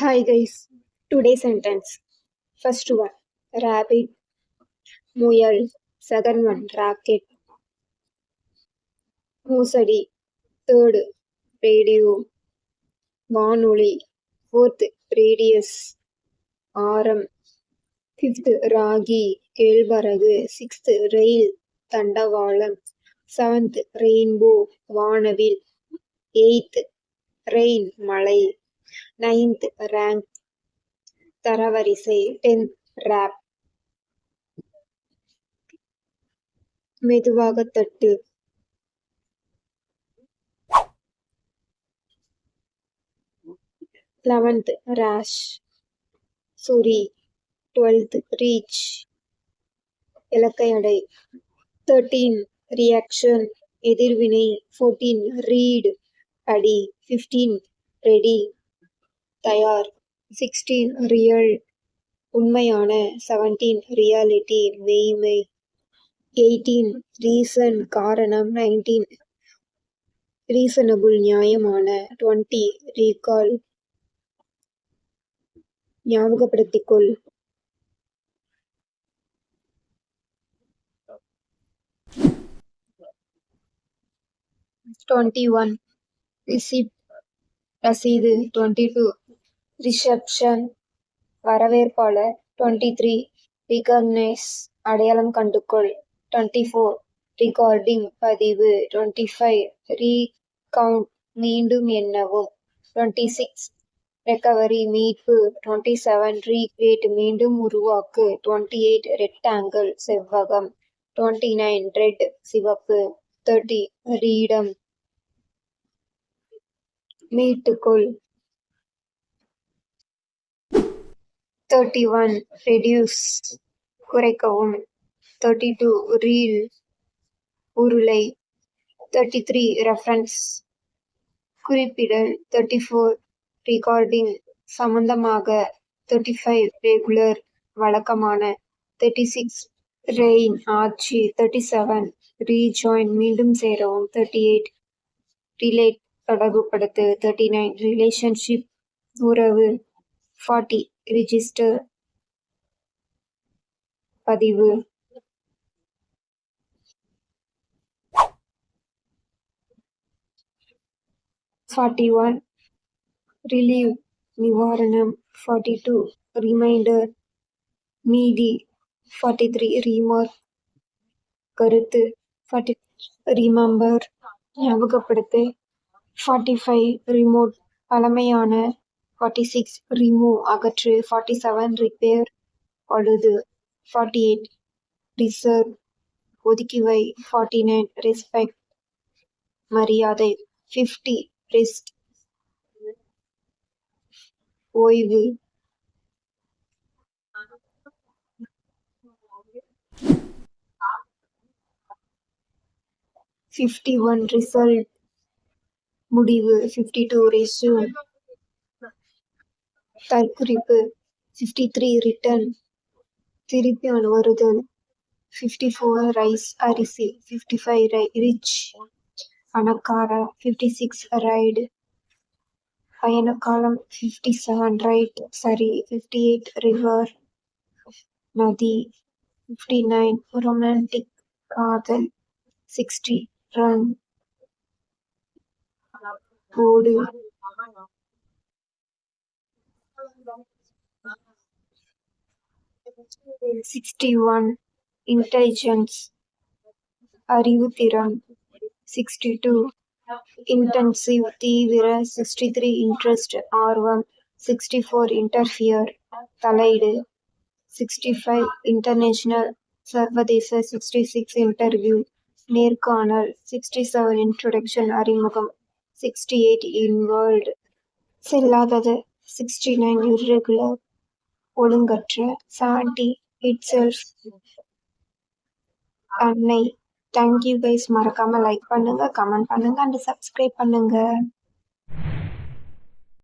Hi guys, today's sentence. First one, rabbit, முயல். Second one, racket, மோசடி. Third, radio, வானொலி. Fourth, radius, ஆரம். Fifth, ragi, கேழ்வரகு. Sixth, rail, தண்டவாளம். Seventh, rainbow, வானவில். Eighth, rain, மழை. Ninth, rank, தரவரிசை. 10th, rap, மெதுவாக தட்டு. 11th, rash, சொறி. 12th, reach, இலக்கை அடை. 13, reaction, எதிர்வினை. 14, read, படி. 15, ready, தயார். 16, real, உண்மையான. 17, reality, மெய்மை. 18, reason, காரணம். 19, reasonable, நியாயமான. 20, recall, ஞாபகப்படுத்திக்கொள். 21, receipt, ரசீது. 22, reception, வரவேற்பாளர். 23, recognize, அடையாளம் கண்டுகொள். 24, recording, பதிவு. 25, recount, மீண்டும் எண்ணவும். 26, recovery, மீட்பு. 27, recreate, மீண்டும் உருவாக்கு. 28, rectangle, செவ்வகம். 29, red, சிவப்பு. 30, freedom, மீட்டுக்கொள். 31, reduce, குறைக்கவும். 32, reel, உருளை. 33, reference, குறிப்பிடல். 34, recording, சம்பந்தமாக. 35, regular, வழக்கமான. 36, reign, ஆட்சி. 37, rejoin, மீண்டும் சேரவும். 38, relate, தொடர்புபடுத்து. 39, relationship, உறவு. 40, register, பதிவு. 41, relieve, நிவாரணம். 42, reminder, நீதி. 43, remark, கருத்து. 40, remember, ஞாபகப்படுத்து. 45, remote, பழமையான. 46, remove, அகற்று. 47, repair, பழுது. 48, reserve, ஒதுக்கிவை. 49, respect, மரியாதை. 50, rest, ஓய்வு. 51, result, முடிவு. 52, resume, தற்குறிப்பு. 53, return, திருப்பி வருதல். 54, rice, அரிசி. 55, rich, பணக்கார. 56, ride, பயணக்காலம். 57, right, சரி. 58, river, நதி. 59, romantic, காதல். 60, run, ஓடு. 61, intelligence, அறிவுத்திறன். 62, intensive, தீவிர. 63, interest, ஆர்வம். 64, interfere, தலையிடு. 65, international, சர்வதேச. 66, interview, நேர்காணல். 67, introduction, அறிமுகம். 68, involved, செல்லாதது. 69, irregular, ஒழுங்கற்ற. 70, itself, தன்னை. Thank you guys. மறக்காம லைக் பண்ணுங்க, கமெண்ட் பண்ணுங்க அண்ட் சப்ஸ்கிரைப் பண்ணுங்க.